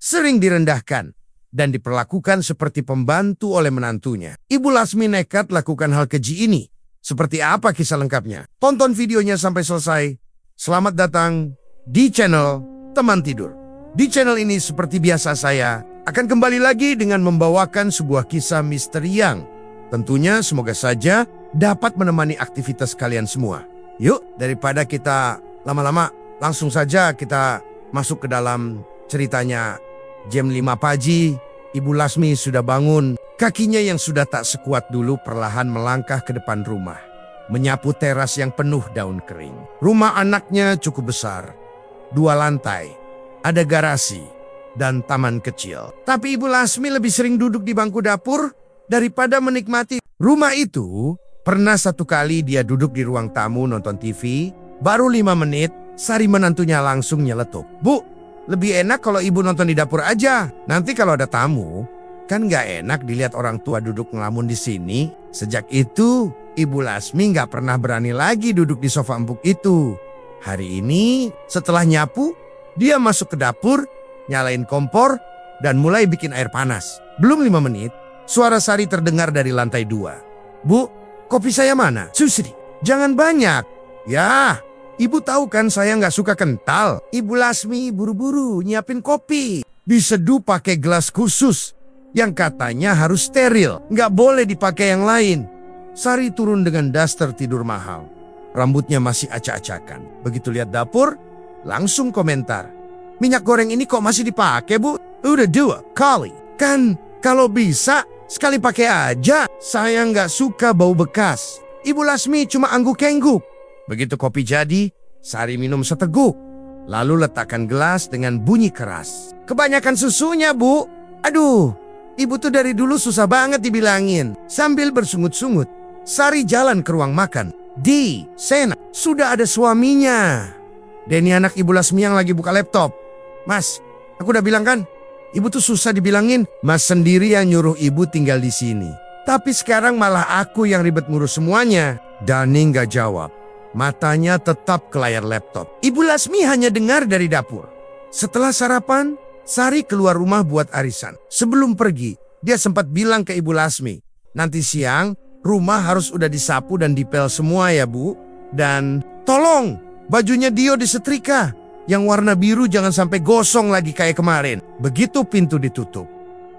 sering direndahkan dan diperlakukan seperti pembantu oleh menantunya. Ibu Lasmi nekat lakukan hal keji ini. Seperti apa kisah lengkapnya? Tonton videonya sampai selesai. Selamat datang di channel Teman Tidur. Di channel ini seperti biasa saya akan kembali lagi dengan membawakan sebuah kisah misteri yang tentunya semoga saja dapat menemani aktivitas kalian semua. Yuk, daripada kita lama-lama, langsung saja kita masuk ke dalam ceritanya. Jam 5 pagi, Ibu Lasmi sudah bangun. Kakinya yang sudah tak sekuat dulu perlahan melangkah ke depan rumah, menyapu teras yang penuh daun kering. Rumah anaknya cukup besar, 2 lantai, ada garasi, dan taman kecil. Tapi Ibu Lasmi lebih sering duduk di bangku dapur daripada menikmati rumah itu. Pernah satu kali dia duduk di ruang tamu nonton TV, baru 5 menit, Sari menantunya langsung nyeletuk. "Bu, lebih enak kalau ibu nonton di dapur aja. Nanti kalau ada tamu, kan gak enak dilihat orang tua duduk ngelamun di sini." Sejak itu, Ibu Lasmi gak pernah berani lagi duduk di sofa empuk itu. Hari ini, setelah nyapu, dia masuk ke dapur, nyalain kompor, dan mulai bikin air panas. Belum 5 menit, suara Sari terdengar dari lantai 2. "Bu, kopi saya mana?" "Susri, jangan banyak." "Ya, ibu tahu kan saya nggak suka kental." Ibu Lasmi buru-buru nyiapin kopi. Diseduh pakai gelas khusus yang katanya harus steril, nggak boleh dipakai yang lain. Sari turun dengan daster tidur mahal. Rambutnya masih acak-acakan. Begitu lihat dapur, langsung komentar. "Minyak goreng ini kok masih dipakai, Bu? Udah 2 kali. Kan kalau bisa sekali pakai aja. Saya nggak suka bau bekas." Ibu Lasmi cuma angguk-engguk. Begitu kopi jadi, Sari minum seteguk, lalu letakkan gelas dengan bunyi keras. "Kebanyakan susunya, Bu. Aduh, ibu tuh dari dulu susah banget dibilangin." Sambil bersungut-sungut, Sari jalan ke ruang makan. Di sana sudah ada suaminya. Denny, anak Ibu Lasmi yang lagi buka laptop. "Mas, aku udah bilang kan, ibu tuh susah dibilangin. Mas sendiri yang nyuruh ibu tinggal di sini. Tapi sekarang malah aku yang ribet ngurus semuanya." Dani nggak jawab. Matanya tetap ke layar laptop. Ibu Lasmi hanya dengar dari dapur. Setelah sarapan, Sari keluar rumah buat arisan. Sebelum pergi, dia sempat bilang ke Ibu Lasmi, "Nanti siang, rumah harus udah disapu dan dipel semua ya, Bu. Dan tolong, bajunya Dio disetrika. Yang warna biru jangan sampai gosong lagi kayak kemarin." Begitu pintu ditutup,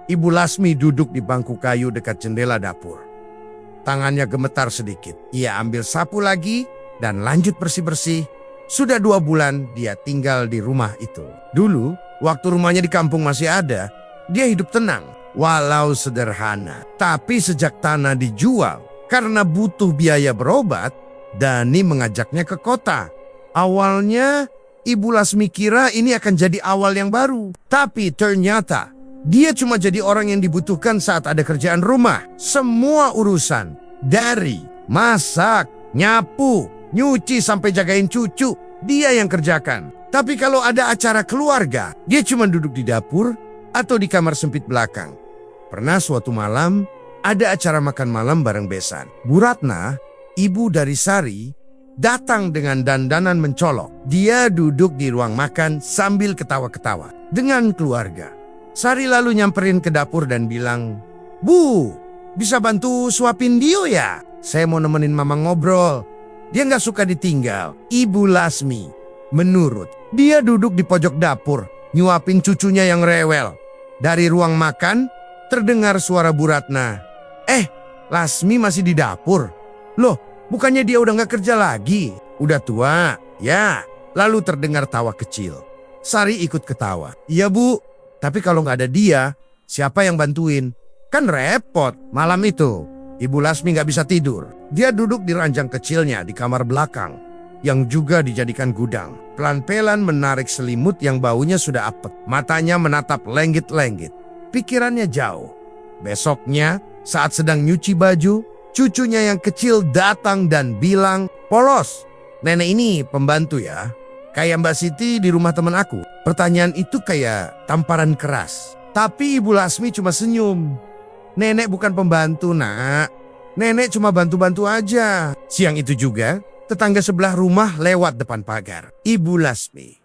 Ibu Lasmi duduk di bangku kayu dekat jendela dapur. Tangannya gemetar sedikit. Ia ambil sapu lagi dan lanjut bersih-bersih. Sudah 2 bulan dia tinggal di rumah itu. Dulu, waktu rumahnya di kampung masih ada, dia hidup tenang, walau sederhana. Tapi sejak tanah dijual karena butuh biaya berobat, Dani mengajaknya ke kota. Awalnya, Ibu Lasmi kira ini akan jadi awal yang baru. Tapi ternyata, dia cuma jadi orang yang dibutuhkan saat ada kerjaan rumah. Semua urusan, dari masak, nyapu, nyuci sampai jagain cucu, dia yang kerjakan. Tapi kalau ada acara keluarga, dia cuma duduk di dapur atau di kamar sempit belakang. Pernah suatu malam, ada acara makan malam bareng besan. Bu Ratna, ibu dari Sari, datang dengan dandanan mencolok. Dia duduk di ruang makan sambil ketawa-ketawa dengan keluarga. Sari lalu nyamperin ke dapur dan bilang, "Bu, bisa bantu suapin Dio ya? Saya mau nemenin mama ngobrol. Dia nggak suka ditinggal." Ibu Lasmi menurut. Dia duduk di pojok dapur, nyuapin cucunya yang rewel. Dari ruang makan, terdengar suara Bu Ratna. Lasmi masih di dapur? Loh, bukannya dia udah nggak kerja lagi? Udah tua, ya." Lalu terdengar tawa kecil. Sari ikut ketawa. "Iya, Bu, tapi kalau nggak ada dia, siapa yang bantuin? Kan repot." Malam itu, Ibu Lasmi nggak bisa tidur. Dia duduk di ranjang kecilnya di kamar belakang, yang juga dijadikan gudang. Pelan-pelan menarik selimut yang baunya sudah apek. Matanya menatap lenggit-lenggit. Pikirannya jauh. Besoknya, saat sedang nyuci baju, cucunya yang kecil datang dan bilang, "Polos, nenek ini pembantu ya. Kayak Mbak Siti di rumah teman aku." Pertanyaan itu kayak tamparan keras. Tapi Ibu Lasmi cuma senyum. "Nenek bukan pembantu, Nak. Nenek cuma bantu-bantu aja." Siang itu juga, tetangga sebelah rumah lewat depan pagar. Ibu Lasmi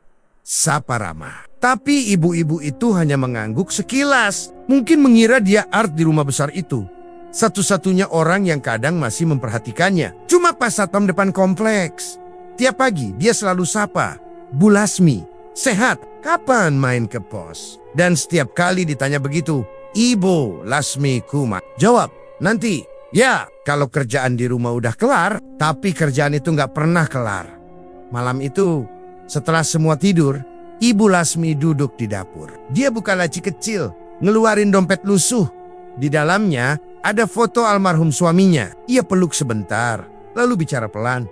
sapa ramah. Tapi ibu-ibu itu hanya mengangguk sekilas. Mungkin mengira dia art di rumah besar itu. Satu-satunya orang yang kadang masih memperhatikannya cuma Pak Satpam depan kompleks. Tiap pagi dia selalu sapa, "Bu Lasmi, sehat? Kapan main ke pos?" Dan setiap kali ditanya begitu, "Ibu Lasmi Kuma." Jawab, "Nanti." Ya, kalau kerjaan di rumah udah kelar, tapi kerjaan itu nggak pernah kelar. Malam itu, setelah semua tidur, Ibu Lasmi duduk di dapur. Dia buka laci kecil, ngeluarin dompet lusuh. Di dalamnya ada foto almarhum suaminya. Ia peluk sebentar, lalu bicara pelan.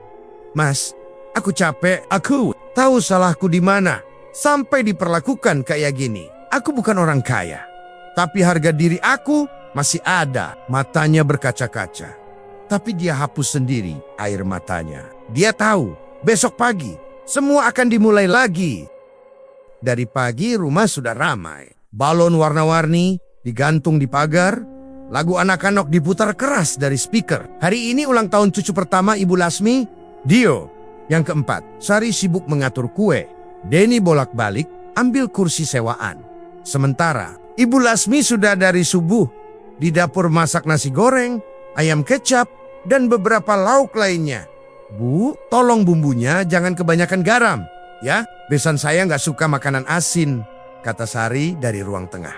"Mas, aku capek. Aku tahu salahku di mana. Sampai diperlakukan kayak gini. Aku bukan orang kaya. Tapi harga diri aku masih ada." Matanya berkaca-kaca. Tapi dia hapus sendiri air matanya. Dia tahu besok pagi semua akan dimulai lagi. Dari pagi rumah sudah ramai. Balon warna-warni digantung di pagar. Lagu anak-anak diputar keras dari speaker. Hari ini ulang tahun cucu pertama Ibu Lasmi, Dio. Yang keempat, Sari sibuk mengatur kue. Denny bolak-balik ambil kursi sewaan. Sementara Ibu Lasmi sudah dari subuh di dapur masak nasi goreng, ayam kecap, dan beberapa lauk lainnya. "Bu, tolong bumbunya jangan kebanyakan garam. Ya, besan saya nggak suka makanan asin," kata Sari dari ruang tengah.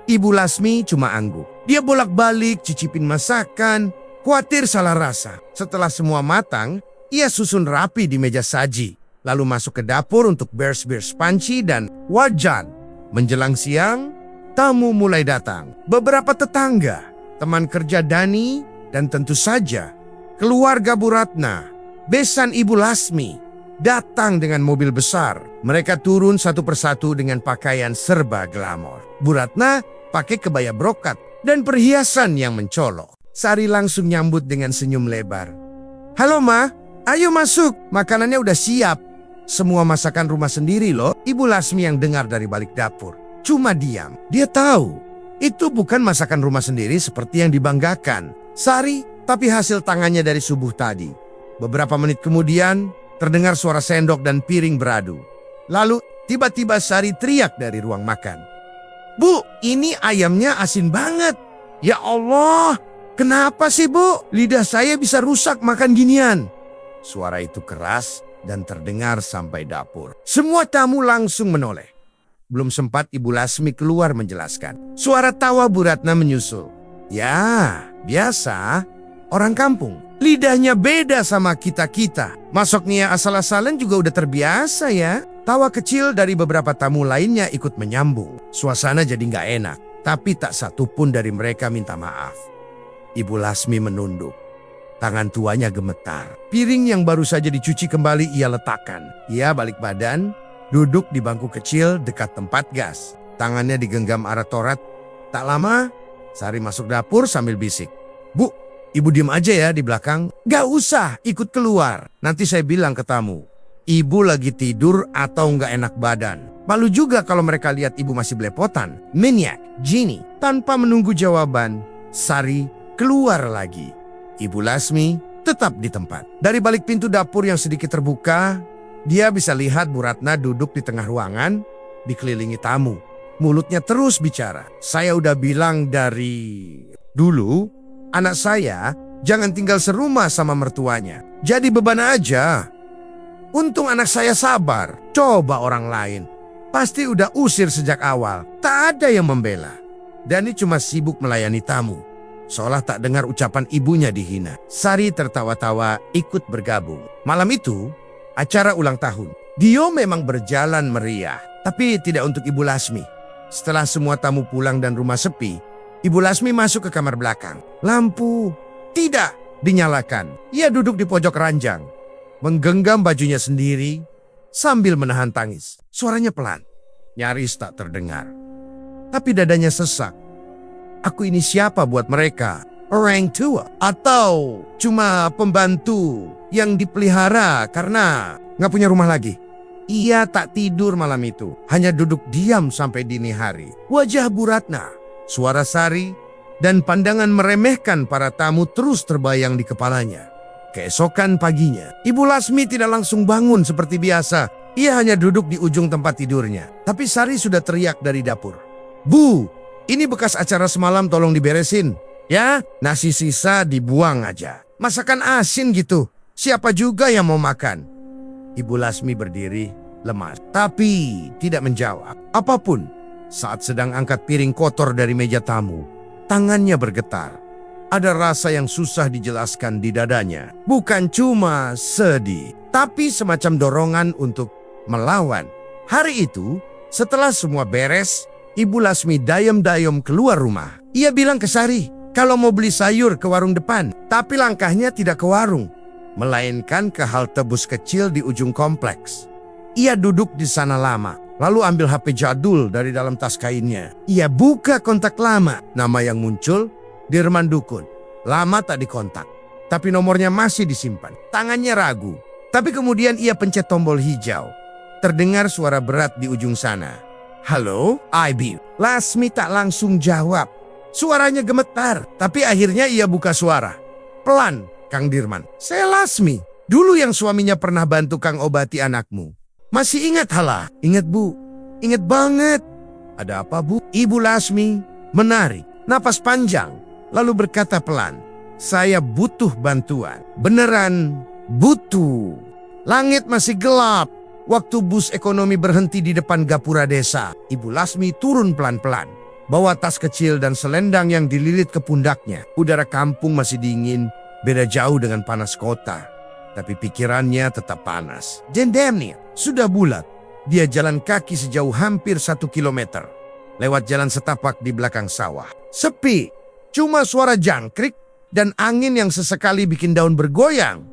Ibu Lasmi cuma angguk. Dia bolak-balik cicipin masakan, khawatir salah rasa. Setelah semua matang, ia susun rapi di meja saji. Lalu masuk ke dapur untuk beres-beres panci dan wajan. Menjelang siang, tamu mulai datang. Beberapa tetangga, teman kerja Dani, dan tentu saja keluarga Bu Ratna, besan Ibu Lasmi, datang dengan mobil besar. Mereka turun satu persatu dengan pakaian serba glamor. Bu Ratna pakai kebaya brokat dan perhiasan yang mencolok. Sari langsung nyambut dengan senyum lebar. "Halo Ma, ayo masuk, makanannya udah siap." "Semua masakan rumah sendiri loh," Ibu Lasmi yang dengar dari balik dapur. Cuma diam. Dia tahu itu bukan masakan rumah sendiri seperti yang dibanggakan Sari, tapi hasil tangannya dari subuh tadi. Beberapa menit kemudian, terdengar suara sendok dan piring beradu. Lalu tiba-tiba Sari teriak dari ruang makan, "Bu, ini ayamnya asin banget. Ya Allah, kenapa sih Bu? Lidah saya bisa rusak makan ginian." Suara itu keras dan terdengar sampai dapur. Semua tamu langsung menoleh. Belum sempat Ibu Lasmi keluar menjelaskan. Suara tawa Bu Ratna menyusul. "Ya, biasa. Orang kampung. Lidahnya beda sama kita-kita. Masuknya asal-asalan juga udah terbiasa ya." Tawa kecil dari beberapa tamu lainnya ikut menyambung. Suasana jadi nggak enak. Tapi tak satu pun dari mereka minta maaf. Ibu Lasmi menunduk. Tangan tuanya gemetar. Piring yang baru saja dicuci kembali ia letakkan. Ia balik badan, duduk di bangku kecil dekat tempat gas. Tangannya digenggam arah torat. Tak lama, Sari masuk dapur sambil bisik. "Bu, Ibu diem aja ya di belakang. Gak usah ikut keluar. Nanti saya bilang ke tamu. Ibu lagi tidur atau nggak enak badan. Malu juga kalau mereka lihat ibu masih belepotan." Minyak, Ginny. Tanpa menunggu jawaban, Sari keluar lagi. Ibu Lasmi tetap di tempat. Dari balik pintu dapur yang sedikit terbuka, dia bisa lihat Bu Ratna duduk di tengah ruangan, dikelilingi tamu. Mulutnya terus bicara. "Saya udah bilang dari dulu, anak saya jangan tinggal serumah sama mertuanya. Jadi beban aja. Untung anak saya sabar. Coba orang lain, pasti udah usir sejak awal. Tak ada yang membela." Dani cuma sibuk melayani tamu, seolah tak dengar ucapan ibunya dihina. Sari tertawa-tawa ikut bergabung. Malam itu, acara ulang tahun. Dio memang berjalan meriah, tapi tidak untuk Ibu Lasmi. Setelah semua tamu pulang dan rumah sepi, Ibu Lasmi masuk ke kamar belakang. Lampu tidak dinyalakan. Ia duduk di pojok ranjang, menggenggam bajunya sendiri sambil menahan tangis. Suaranya pelan, nyaris tak terdengar. Tapi dadanya sesak. Aku ini siapa buat mereka? Orang tua? Atau cuma pembantu yang dipelihara karena nggak punya rumah lagi? Ia tak tidur malam itu, hanya duduk diam sampai dini hari. Wajah Bu Ratna, suara Sari, dan pandangan meremehkan para tamu terus terbayang di kepalanya. Keesokan paginya, Ibu Lasmi tidak langsung bangun seperti biasa. Ia hanya duduk di ujung tempat tidurnya. Tapi Sari sudah teriak dari dapur. Bu, ini bekas acara semalam tolong diberesin. Ya, nasi sisa dibuang aja. Masakan asin gitu. Siapa juga yang mau makan? Ibu Lasmi berdiri lemas. Tapi tidak menjawab apapun. Saat sedang angkat piring kotor dari meja tamu, tangannya bergetar. Ada rasa yang susah dijelaskan di dadanya. Bukan cuma sedih, tapi semacam dorongan untuk melawan. Hari itu, setelah semua beres, Ibu Lasmi dayem-dayem keluar rumah. Ia bilang ke Sari, kalau mau beli sayur ke warung depan. Tapi langkahnya tidak ke warung, melainkan ke halte bus kecil di ujung kompleks. Ia duduk di sana lama, lalu ambil HP jadul dari dalam tas kainnya. Ia buka kontak lama. Nama yang muncul, Dirman Dukun. Lama tak dikontak, tapi nomornya masih disimpan. Tangannya ragu, tapi kemudian ia pencet tombol hijau. Terdengar suara berat di ujung sana. Halo, IB. Lasmi tak langsung jawab. Suaranya gemetar, tapi akhirnya ia buka suara. Pelan, Kang Dirman. Saya Lasmi, dulu yang suaminya pernah bantu Kang obati anakmu. Masih ingat halah? Ingat Bu, ingat banget. Ada apa Bu? Ibu Lasmi menarik napas panjang, lalu berkata pelan, saya butuh bantuan. Beneran butuh. Langit masih gelap. Waktu bus ekonomi berhenti di depan gapura desa, Ibu Lasmi turun pelan-pelan. Bawa tas kecil dan selendang yang dililit ke pundaknya. Udara kampung masih dingin, beda jauh dengan panas kota. Tapi pikirannya tetap panas. Jendemnya sudah bulat. Dia jalan kaki sejauh hampir 1 kilometer. Lewat jalan setapak di belakang sawah. Sepi, cuma suara jangkrik dan angin yang sesekali bikin daun bergoyang.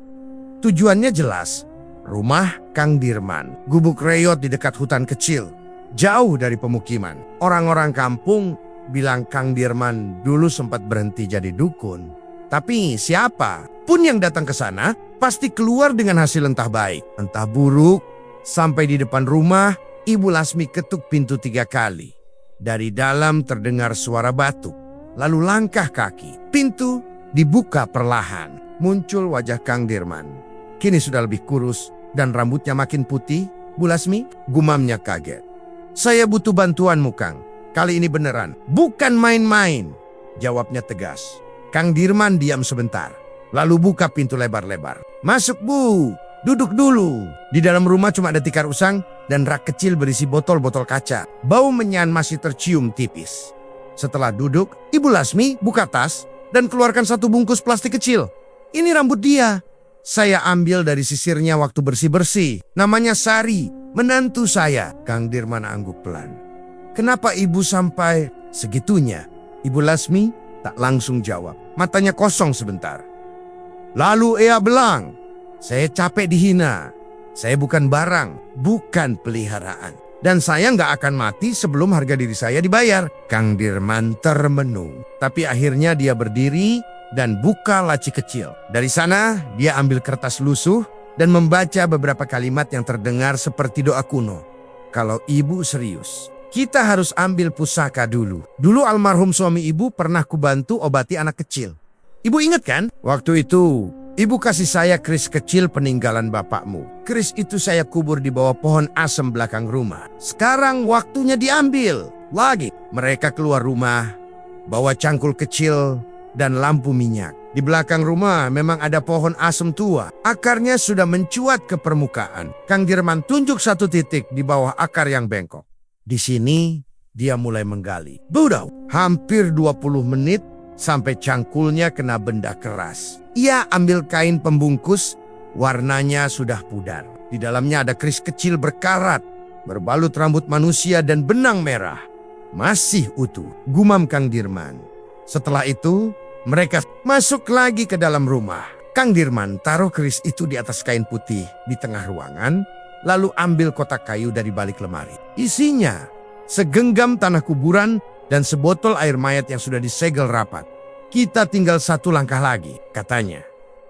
Tujuannya jelas. Rumah Kang Dirman, gubuk reyot di dekat hutan kecil, jauh dari pemukiman. Orang-orang kampung bilang Kang Dirman dulu sempat berhenti jadi dukun. Tapi siapa pun yang datang ke sana pasti keluar dengan hasil entah baik, entah buruk. Sampai di depan rumah, Ibu Lasmi ketuk pintu 3 kali. Dari dalam terdengar suara batuk, lalu langkah kaki. Pintu dibuka perlahan. Muncul wajah Kang Dirman. Kini sudah lebih kurus dan rambutnya makin putih. Bu Lasmi, gumamnya kaget. Saya butuh bantuanmu, Kang. Kali ini beneran, bukan main-main. Jawabnya tegas. Kang Dirman diam sebentar, lalu buka pintu lebar-lebar. Masuk Bu, duduk dulu. Di dalam rumah cuma ada tikar usang dan rak kecil berisi botol-botol kaca. Bau menyan masih tercium tipis. Setelah duduk, Ibu Lasmi buka tas dan keluarkan 1 bungkus plastik kecil. Ini rambut dia. Saya ambil dari sisirnya waktu bersih-bersih. Namanya Sari, menantu saya. Kang Dirman angguk pelan. Kenapa ibu sampai segitunya? Ibu Lasmi tak langsung jawab. Matanya kosong sebentar. Lalu ia bilang, saya capek dihina. Saya bukan barang, bukan peliharaan. Dan saya nggak akan mati sebelum harga diri saya dibayar. Kang Dirman termenung. Tapi akhirnya dia berdiri dan buka laci kecil. Dari sana, dia ambil kertas lusuh dan membaca beberapa kalimat yang terdengar seperti doa kuno. Kalau ibu serius, kita harus ambil pusaka dulu. Dulu almarhum suami ibu pernah kubantu obati anak kecil. Ibu ingat kan? Waktu itu, ibu kasih saya keris kecil peninggalan bapakmu. Keris itu saya kubur di bawah pohon asem belakang rumah. Sekarang waktunya diambil. Lagi, mereka keluar rumah, bawa cangkul kecil dan lampu minyak. Di belakang rumah memang ada pohon asem tua. Akarnya sudah mencuat ke permukaan. Kang Dirman tunjuk 1 titik di bawah akar yang bengkok. Di sini dia mulai menggali. Budau, hampir 20 menit sampai cangkulnya kena benda keras. Ia ambil kain pembungkus, warnanya sudah pudar. Di dalamnya ada keris kecil berkarat, berbalut rambut manusia dan benang merah. Masih utuh, gumam Kang Dirman. Setelah itu, mereka masuk lagi ke dalam rumah. Kang Dirman taruh keris itu di atas kain putih di tengah ruangan, lalu ambil kotak kayu dari balik lemari. Isinya segenggam tanah kuburan dan sebotol air mayat yang sudah disegel rapat. Kita tinggal 1 langkah lagi, katanya.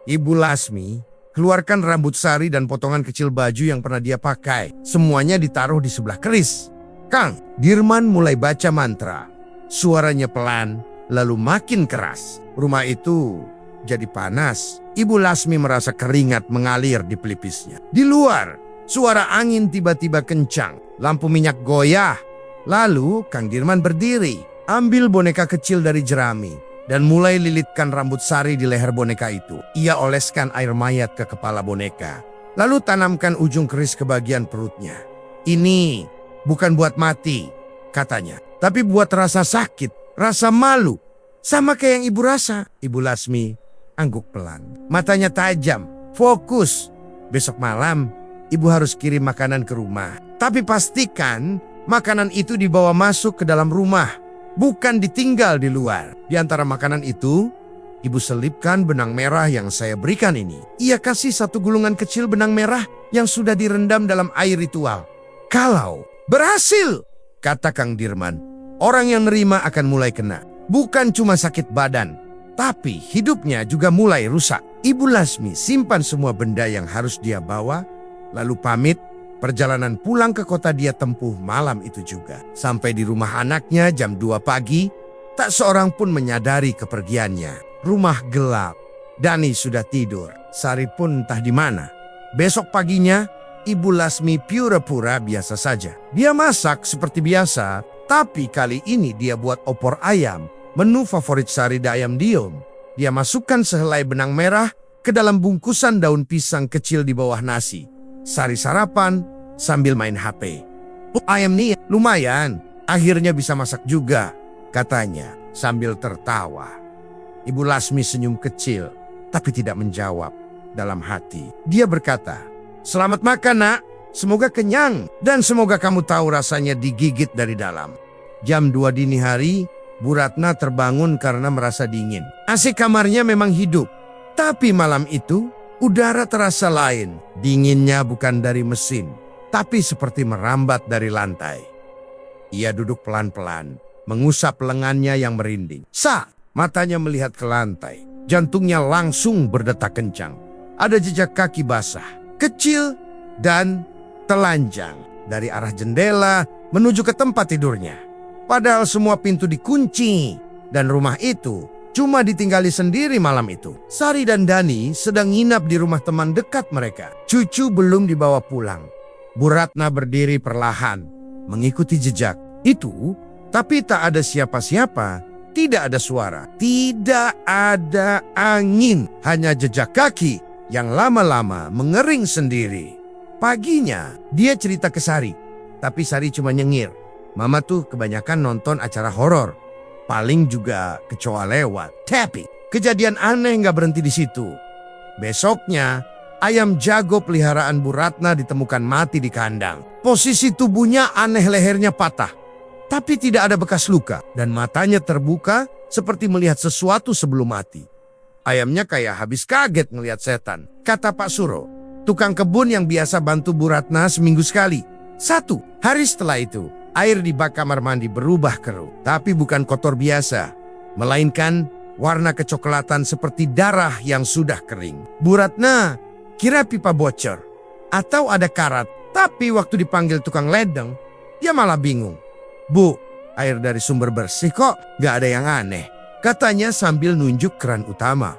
Ibu Lasmi keluarkan rambut Sari dan potongan kecil baju yang pernah dia pakai. Semuanya ditaruh di sebelah keris. Kang Dirman mulai baca mantra. Suaranya pelan, lalu makin keras. Rumah itu jadi panas. Ibu Lasmi merasa keringat mengalir di pelipisnya. Di luar, Suara angin tiba-tiba kencang, lampu minyak goyah. Lalu Kang Dirman berdiri, ambil boneka kecil dari jerami, dan mulai lilitkan rambut Sari di leher boneka itu. Ia oleskan air mayat ke kepala boneka, lalu tanamkan ujung keris ke bagian perutnya. Ini bukan buat mati, katanya, tapi buat rasa sakit, rasa malu. Sama kayak yang ibu rasa. Ibu Lasmi angguk pelan, matanya tajam, fokus. Besok malam ibu harus kirim makanan ke rumah. Tapi pastikan makanan itu dibawa masuk ke dalam rumah, bukan ditinggal di luar. Di antara makanan itu, ibu selipkan benang merah yang saya berikan ini. Ia kasih satu gulungan kecil benang merah yang sudah direndam dalam air ritual. Kalau berhasil, kata Kang Dirman, orang yang nerima akan mulai kena. Bukan cuma sakit badan, tapi hidupnya juga mulai rusak. Ibu Lasmi simpan semua benda yang harus dia bawa, lalu pamit. Perjalanan pulang ke kota dia tempuh malam itu juga. Sampai di rumah anaknya jam 2 pagi, tak seorang pun menyadari kepergiannya. Rumah gelap, Dani sudah tidur, Sari pun entah di mana. Besok paginya, Ibu Lasmi pura-pura biasa saja. Dia masak seperti biasa, tapi kali ini dia buat opor ayam, menu favorit Sari ayam diem. Dia masukkan sehelai benang merah ke dalam bungkusan daun pisang kecil di bawah nasi. Sari sarapan sambil main HP. Ayam nih lumayan, akhirnya bisa masak juga, katanya sambil tertawa. Ibu Lasmi senyum kecil, tapi tidak menjawab. Dalam hati, dia berkata, "Selamat makan nak, semoga kenyang dan semoga kamu tahu rasanya digigit dari dalam." Jam 2 dini hari, Bu Ratna terbangun karena merasa dingin. AC kamarnya memang hidup, tapi malam itu udara terasa lain. Dinginnya bukan dari mesin, tapi seperti merambat dari lantai. Ia duduk pelan-pelan, mengusap lengannya yang merinding. Saat matanya melihat ke lantai, jantungnya langsung berdetak kencang. Ada jejak kaki basah, kecil dan telanjang dari arah jendela menuju ke tempat tidurnya. Padahal semua pintu dikunci dan rumah itu cuma ditinggali sendiri malam itu. Sari dan Dani sedang nginap di rumah teman dekat mereka. Cucu belum dibawa pulang. Bu Ratna berdiri perlahan, mengikuti jejak itu, tapi tak ada siapa-siapa, tidak ada suara, tidak ada angin, hanya jejak kaki yang lama-lama mengering sendiri. Paginya, dia cerita ke Sari, tapi Sari cuma nyengir. Mama tuh kebanyakan nonton acara horor. Paling juga kecoa lewat. Tapi kejadian aneh nggak berhenti di situ. Besoknya, ayam jago peliharaan Bu Ratna ditemukan mati di kandang. Posisi tubuhnya aneh, lehernya patah, tapi tidak ada bekas luka dan matanya terbuka seperti melihat sesuatu sebelum mati. Ayamnya kayak habis kaget ngelihat setan, kata Pak Suro, tukang kebun yang biasa bantu Bu Ratna seminggu sekali. 1 hari setelah itu, air di bak kamar mandi berubah keruh, tapi bukan kotor biasa, melainkan warna kecoklatan seperti darah yang sudah kering. Bu Ratna kira pipa bocor atau ada karat, tapi waktu dipanggil tukang ledeng, dia malah bingung. Bu, air dari sumber bersih kok, gak ada yang aneh, katanya sambil nunjuk keran utama.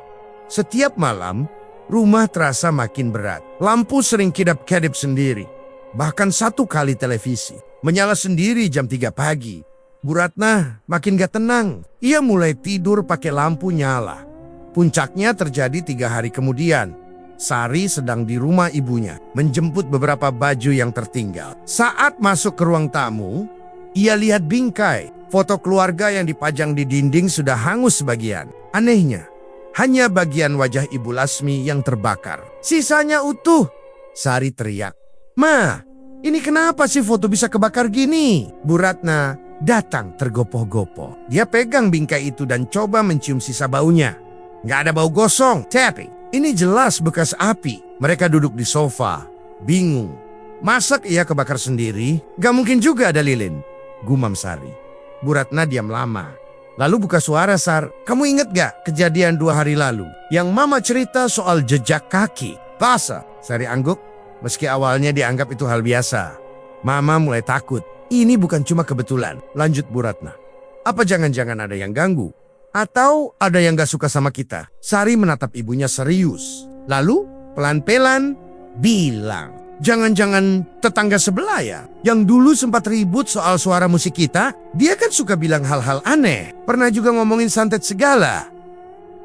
Setiap malam, rumah terasa makin berat. Lampu sering kedap-kedip sendiri, bahkan 1 kali televisi menyala sendiri jam 3 pagi. Bu Ratna makin gak tenang. Ia mulai tidur pakai lampu nyala. Puncaknya terjadi 3 hari kemudian. Sari sedang di rumah ibunya, menjemput beberapa baju yang tertinggal. Saat masuk ke ruang tamu, ia lihat bingkai. Foto keluarga yang dipajang di dinding sudah hangus sebagian. Anehnya, hanya bagian wajah Ibu Lasmi yang terbakar. Sisanya utuh. Sari teriak, "Ma, ini kenapa sih foto bisa kebakar gini?" Bu Ratna datang tergopoh-gopoh. Dia pegang bingkai itu dan coba mencium sisa baunya. Gak ada bau gosong, tapi ini jelas bekas api. Mereka duduk di sofa, bingung. Masak ia kebakar sendiri? Gak mungkin juga ada lilin, gumam Sari. Bu Ratna diam lama, lalu buka suara, "Sar, kamu inget gak kejadian 2 hari lalu? Yang mama cerita soal jejak kaki." "Masa?" Sari angguk. Meski awalnya dianggap itu hal biasa, Mama mulai takut. "Ini bukan cuma kebetulan," lanjut Bu Ratna. "Apa jangan-jangan ada yang ganggu? Atau ada yang gak suka sama kita?" Sari menatap ibunya serius. Lalu pelan-pelan bilang, Jangan-jangan tetangga sebelah ya? Yang dulu sempat ribut soal suara musik kita, dia kan suka bilang hal-hal aneh. Pernah juga ngomongin santet segala.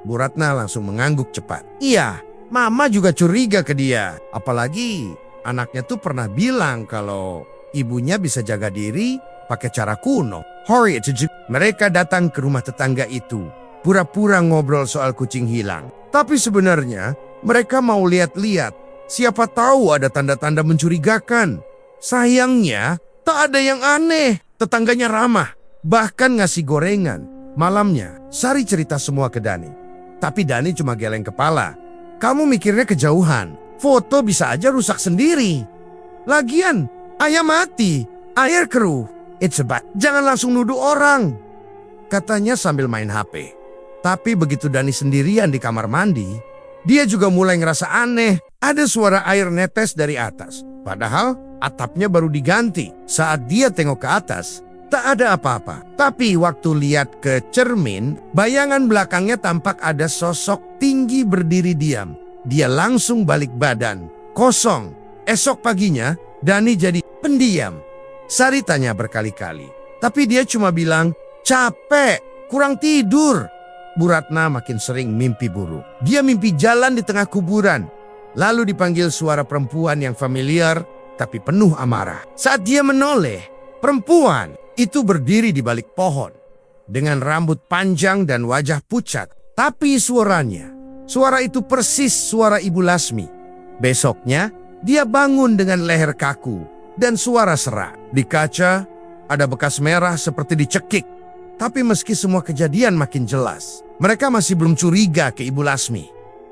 Bu Ratna langsung mengangguk cepat. Iya, Mama juga curiga ke dia. Apalagi anaknya tuh pernah bilang kalau ibunya bisa jaga diri pakai cara kuno. Mereka datang ke rumah tetangga itu, pura-pura ngobrol soal kucing hilang. Tapi sebenarnya mereka mau lihat-lihat. Siapa tahu ada tanda-tanda mencurigakan. Sayangnya, tak ada yang aneh. Tetangganya ramah, bahkan ngasih gorengan. Malamnya, Sari cerita semua ke Dani. Tapi Dani cuma geleng kepala. Kamu mikirnya kejauhan. Foto bisa aja rusak sendiri. Lagian, ayam mati, air keruh. It's about. Jangan langsung nuduh orang, katanya sambil main HP. Tapi begitu Dani sendirian di kamar mandi, dia juga mulai ngerasa aneh. Ada suara air netes dari atas. Padahal atapnya baru diganti. Saat dia tengok ke atas, tak ada apa-apa. Tapi waktu lihat ke cermin, bayangan belakangnya tampak ada sosok tinggi berdiri diam. Dia langsung balik badan, kosong. Esok paginya, Dani jadi pendiam. Sari tanya berkali-kali. Tapi dia cuma bilang, capek, kurang tidur. Bu Ratna makin sering mimpi buruk. Dia mimpi jalan di tengah kuburan. Lalu dipanggil suara perempuan yang familiar tapi penuh amarah. Saat dia menoleh, perempuan itu berdiri di balik pohon dengan rambut panjang dan wajah pucat. Tapi suara itu persis suara Ibu Lasmi. Besoknya, dia bangun dengan leher kaku dan suara serak. Di kaca, ada bekas merah seperti dicekik. Tapi meski semua kejadian makin jelas, mereka masih belum curiga ke Ibu Lasmi.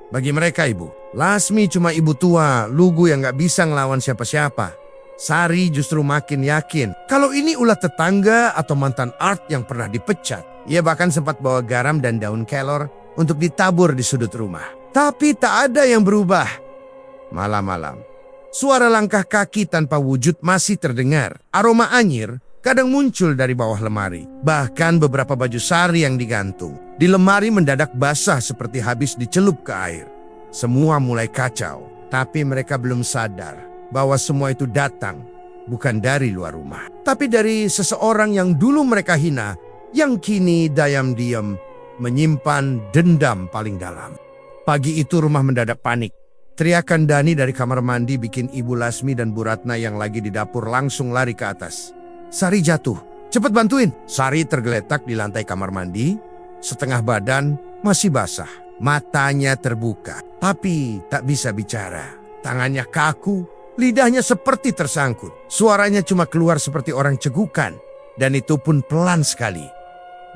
Bagi mereka, Ibu Lasmi cuma ibu tua, lugu yang gak bisa ngelawan siapa-siapa. Sari justru makin yakin kalau ini ulah tetangga atau mantan Art yang pernah dipecat. Ia bahkan sempat bawa garam dan daun kelor untuk ditabur di sudut rumah. Tapi tak ada yang berubah. Malam-malam, suara langkah kaki tanpa wujud masih terdengar. Aroma anyir kadang muncul dari bawah lemari. Bahkan beberapa baju Sari yang digantung di lemari mendadak basah seperti habis dicelup ke air. Semua mulai kacau, tapi mereka belum sadar bahwa semua itu datang bukan dari luar rumah, tapi dari seseorang yang dulu mereka hina, yang kini diam-diam menyimpan dendam paling dalam. Pagi itu rumah mendadak panik. Teriakan Dani dari kamar mandi bikin Ibu Lasmi dan Bu Ratna yang lagi di dapur langsung lari ke atas. Sari jatuh, cepet bantuin. Sari tergeletak di lantai kamar mandi, setengah badan masih basah. Matanya terbuka, tapi tak bisa bicara. Tangannya kaku, lidahnya seperti tersangkut. Suaranya cuma keluar seperti orang cegukan, dan itu pun pelan sekali.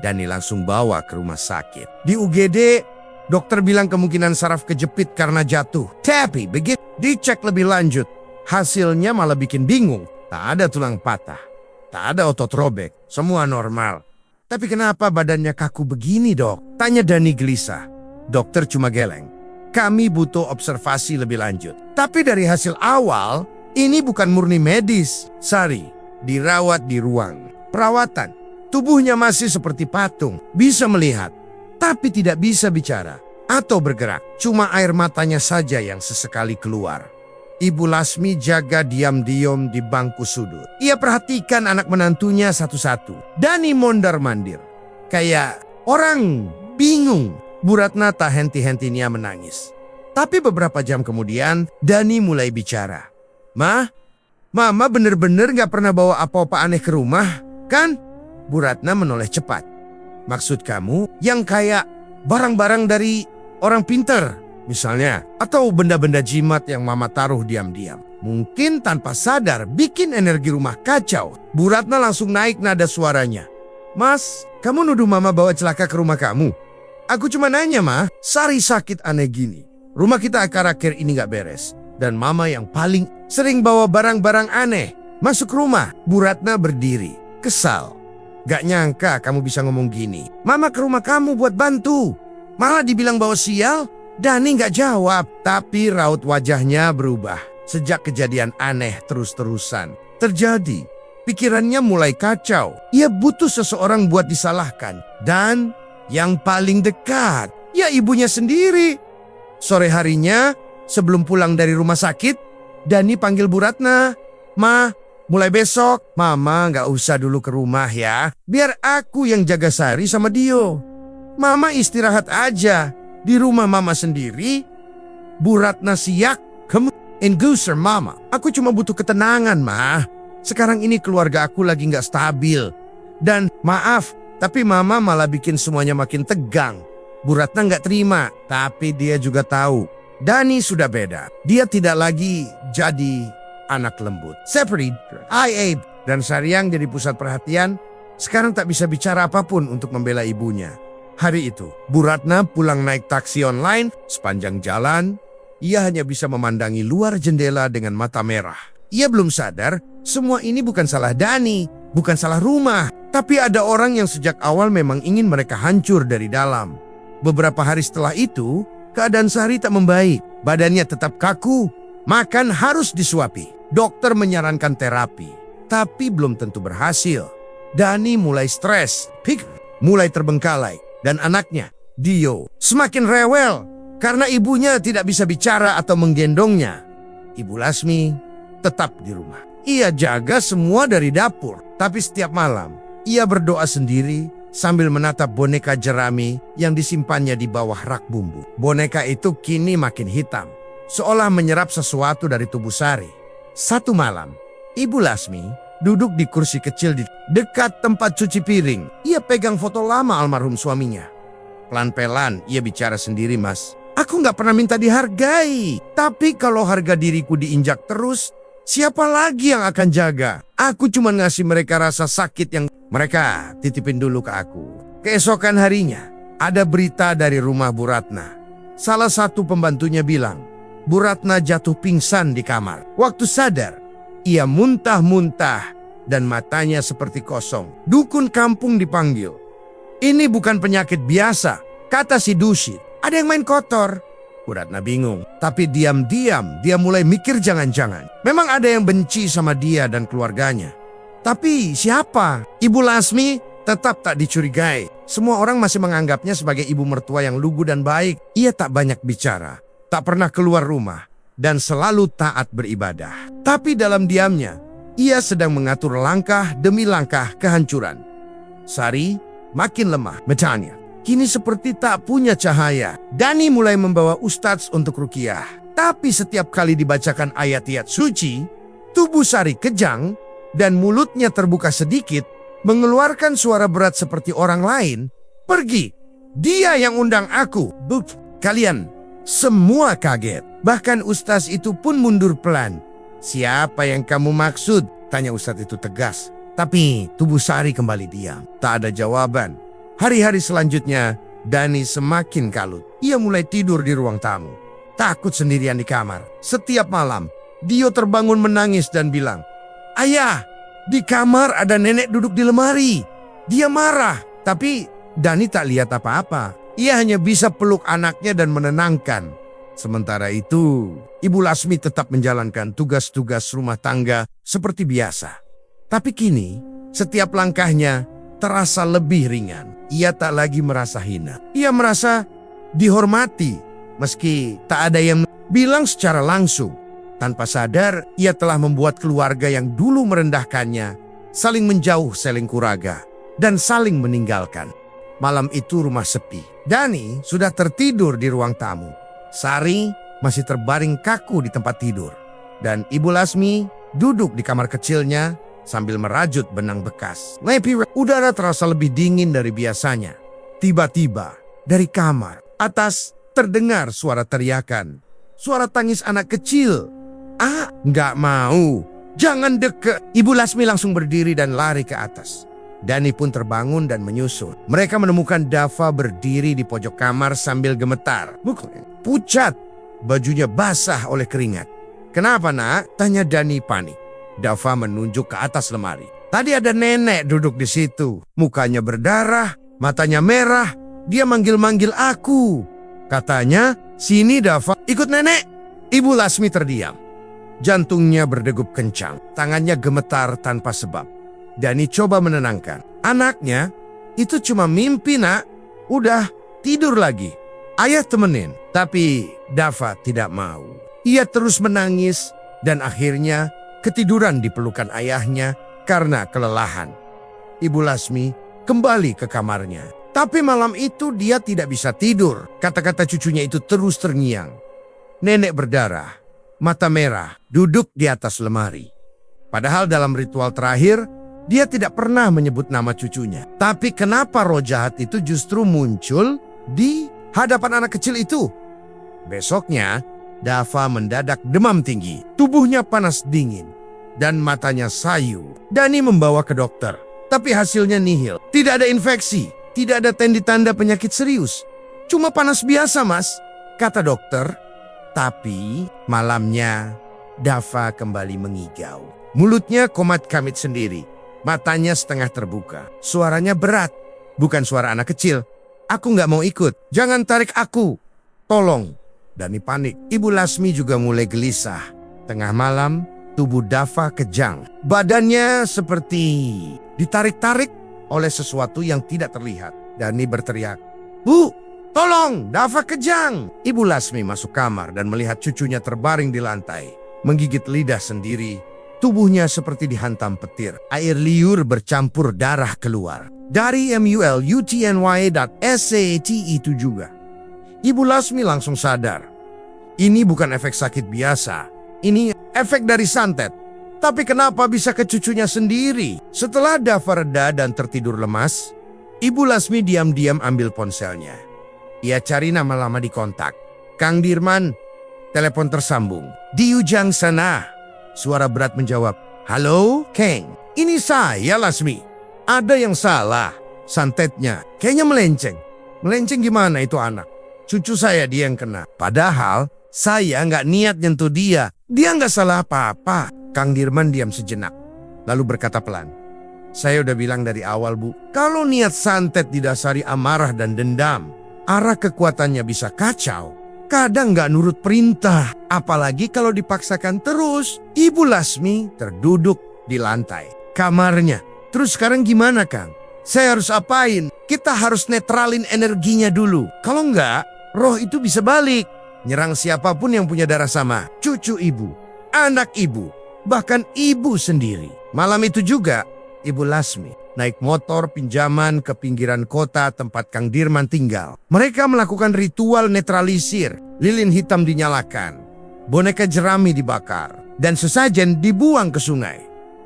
Dani langsung bawa ke rumah sakit. Di UGD, dokter bilang kemungkinan saraf kejepit karena jatuh. Tapi begitu dicek lebih lanjut, hasilnya malah bikin bingung. Tak ada tulang patah, tak ada otot robek, semua normal. Tapi kenapa badannya kaku begini, Dok? Tanya Dani gelisah. Dokter cuma geleng. Kami butuh observasi lebih lanjut. Tapi dari hasil awal, ini bukan murni medis. Sari dirawat di ruang perawatan. Tubuhnya masih seperti patung. Bisa melihat, tapi tidak bisa bicara atau bergerak. Cuma air matanya saja yang sesekali keluar. Ibu Lasmi jaga diam-diam di bangku sudut. Ia perhatikan anak menantunya satu-satu. Dani mondar-mandir. Kayak orang bingung. Bu Ratna tak henti-hentinya menangis. Tapi beberapa jam kemudian, Dani mulai bicara. Mama bener-bener gak pernah bawa apa-apa aneh ke rumah, kan? Bu Ratna menoleh cepat. Maksud kamu yang kayak barang-barang dari orang pinter, misalnya? Atau benda-benda jimat yang Mama taruh diam-diam? Mungkin tanpa sadar bikin energi rumah kacau. Bu Ratna langsung naik nada suaranya. Mas, kamu nuduh Mama bawa celaka ke rumah kamu? Aku cuma nanya, Ma. Sari sakit aneh gini. Rumah kita akhir-akhir ini gak beres. Dan Mama yang paling sering bawa barang-barang aneh masuk rumah. Bu Ratna berdiri, kesal. Gak nyangka kamu bisa ngomong gini. Mama ke rumah kamu buat bantu, malah dibilang bawa sial. Dani gak jawab, tapi raut wajahnya berubah. Sejak kejadian aneh terus-terusan terjadi, pikirannya mulai kacau. Ia butuh seseorang buat disalahkan. Dan yang paling dekat, ya ibunya sendiri. Sore harinya, sebelum pulang dari rumah sakit, Dani panggil Bu Ratna. Ma, mulai besok Mama nggak usah dulu ke rumah ya. Biar aku yang jaga Sari sama Dio. Mama istirahat aja di rumah Mama sendiri. Bu Ratna siak. Kamu inducer Mama. Aku cuma butuh ketenangan, Ma. Sekarang ini keluarga aku lagi nggak stabil. Dan maaf, tapi Mama malah bikin semuanya makin tegang. Bu Ratna nggak terima, tapi dia juga tahu Dani sudah beda. Dia tidak lagi jadi anak lembut. Seperti Abe dan Saryang jadi pusat perhatian, sekarang tak bisa bicara apapun untuk membela ibunya. Hari itu, Bu Ratna pulang naik taksi online. Sepanjang jalan, ia hanya bisa memandangi luar jendela dengan mata merah. Ia belum sadar, semua ini bukan salah Dani, bukan salah rumah. Tapi ada orang yang sejak awal memang ingin mereka hancur dari dalam. Beberapa hari setelah itu, keadaan Sari tak membaik. Badannya tetap kaku, makan harus disuapi. Dokter menyarankan terapi, tapi belum tentu berhasil. Dani mulai stres, mulai terbengkalai. Dan anaknya, Dio, semakin rewel karena ibunya tidak bisa bicara atau menggendongnya. Ibu Lasmi tetap di rumah. Ia jaga semua dari dapur, tapi setiap malam ia berdoa sendiri sambil menatap boneka jerami yang disimpannya di bawah rak bumbu. Boneka itu kini makin hitam, seolah menyerap sesuatu dari tubuh Sari. Satu malam, Ibu Lasmi duduk di kursi kecil di dekat tempat cuci piring. Ia pegang foto lama almarhum suaminya. Pelan-pelan ia bicara sendiri, Mas. Aku nggak pernah minta dihargai. Tapi kalau harga diriku diinjak terus, siapa lagi yang akan jaga? Aku cuma ngasih mereka rasa sakit yang mereka titipin dulu ke aku. Keesokan harinya, ada berita dari rumah Bu Ratna. Salah satu pembantunya bilang, Bu Ratna jatuh pingsan di kamar. Waktu sadar, ia muntah-muntah dan matanya seperti kosong. Dukun kampung dipanggil. Ini bukan penyakit biasa, kata si Dusit. Ada yang main kotor. Bu Ratna bingung, tapi diam-diam dia mulai mikir jangan-jangan memang ada yang benci sama dia dan keluarganya. Tapi siapa? Ibu Lasmi tetap tak dicurigai. Semua orang masih menganggapnya sebagai ibu mertua yang lugu dan baik. Ia tak banyak bicara, tak pernah keluar rumah, dan selalu taat beribadah. Tapi dalam diamnya, ia sedang mengatur langkah demi langkah kehancuran. Sari makin lemah, matanya kini seperti tak punya cahaya. Dani mulai membawa ustadz untuk ruqyah. Tapi setiap kali dibacakan ayat-ayat suci, tubuh Sari kejang dan mulutnya terbuka sedikit, mengeluarkan suara berat seperti orang lain. Pergi, dia yang undang aku. Kalian semua kaget. Bahkan ustadz itu pun mundur pelan. Siapa yang kamu maksud? Tanya ustadz itu tegas. Tapi tubuh Sari kembali diam. Tak ada jawaban. Hari-hari selanjutnya, Dani semakin kalut. Ia mulai tidur di ruang tamu. Takut sendirian di kamar. Setiap malam, Dio terbangun menangis dan bilang, "Ayah, di kamar ada nenek duduk di lemari." Dia marah, tapi Dani tak lihat apa-apa. Ia hanya bisa peluk anaknya dan menenangkan. Sementara itu, Ibu Lasmi tetap menjalankan tugas-tugas rumah tangga seperti biasa. Tapi kini, setiap langkahnya terasa lebih ringan. Ia tak lagi merasa hina. Ia merasa dihormati, meski tak ada yang bilang secara langsung. Tanpa sadar, ia telah membuat keluarga yang dulu merendahkannya saling menjauh, saling kuraga, dan saling meninggalkan. Malam itu rumah sepi. Dani sudah tertidur di ruang tamu. Sari masih terbaring kaku di tempat tidur. Dan Ibu Lasmi duduk di kamar kecilnya sambil merajut benang bekas. Udara terasa lebih dingin dari biasanya. Tiba-tiba dari kamar atas terdengar suara teriakan. Suara tangis anak kecil. Nggak mau. Jangan deket. Ibu Lasmi langsung berdiri dan lari ke atas. Dani pun terbangun dan menyusul. Mereka menemukan Dava berdiri di pojok kamar sambil gemetar. Pucat. Bajunya basah oleh keringat. "Kenapa, Nak?" tanya Dani panik. Dava menunjuk ke atas lemari. Tadi ada nenek duduk di situ. Mukanya berdarah, matanya merah. Dia manggil-manggil aku. Katanya, "Sini Dava, ikut nenek." Ibu Lasmi terdiam. Jantungnya berdegup kencang. Tangannya gemetar tanpa sebab. Dani coba menenangkan. "Anaknya, itu cuma mimpi, Nak. Udah, tidur lagi. Ayah temenin." Tapi Dava tidak mau. Ia terus menangis dan akhirnya ketiduran di pelukan ayahnya karena kelelahan. Ibu Lasmi kembali ke kamarnya. Tapi malam itu dia tidak bisa tidur. Kata-kata cucunya itu terus terngiang. Nenek berdarah, mata merah, duduk di atas lemari. Padahal dalam ritual terakhir, dia tidak pernah menyebut nama cucunya. Tapi kenapa roh jahat itu justru muncul di hadapan anak kecil itu? Besoknya, Dava mendadak demam tinggi. Tubuhnya panas dingin dan matanya sayu. Dani membawa ke dokter. Tapi hasilnya nihil. Tidak ada infeksi, tidak ada tanda penyakit serius. Cuma panas biasa, Mas, kata dokter. Tapi malamnya Dava kembali mengigau. Mulutnya komat kamit sendiri. Matanya setengah terbuka. Suaranya berat. Bukan suara anak kecil. Aku nggak mau ikut. Jangan tarik aku. Tolong. Dani panik. Ibu Lasmi juga mulai gelisah. Tengah malam, tubuh Dava kejang. Badannya seperti ditarik-tarik oleh sesuatu yang tidak terlihat. Dani berteriak, "Bu, tolong, Dava kejang!" Ibu Lasmi masuk kamar dan melihat cucunya terbaring di lantai. Menggigit lidah sendiri. Tubuhnya seperti dihantam petir. Air liur bercampur darah keluar. Dari mulutny.sat itu juga. Ibu Lasmi langsung sadar. Ini bukan efek sakit biasa. Ini efek dari santet. Tapi kenapa bisa ke cucunya sendiri? Setelah Dava reda dan tertidur lemas, Ibu Lasmi diam-diam ambil ponselnya. Ia cari nama lama di kontak. Kang Dirman, telepon tersambung. Di ujung sana, suara berat menjawab. Halo, Kang. Ini saya, Lasmi. Ada yang salah. Santetnya kayaknya melenceng. Melenceng gimana itu anak? Cucu saya dia yang kena. Padahal saya nggak niat nyentuh dia. Dia nggak salah apa-apa. Kang Dirman diam sejenak. Lalu berkata pelan. Saya udah bilang dari awal, Bu. Kalau niat santet didasari amarah dan dendam, arah kekuatannya bisa kacau. Kadang nggak nurut perintah. Apalagi kalau dipaksakan terus. Ibu Lasmi terduduk di lantai kamarnya. Terus sekarang gimana, Kang? Saya harus apain? Kita harus netralin energinya dulu. Kalau enggak, roh itu bisa balik. Nyerang siapapun yang punya darah sama. Cucu ibu, anak ibu, bahkan ibu sendiri. Malam itu juga, Ibu Lasmi naik motor pinjaman ke pinggiran kota tempat Kang Dirman tinggal. Mereka melakukan ritual netralisir. Lilin hitam dinyalakan. Boneka jerami dibakar. Dan sesajen dibuang ke sungai.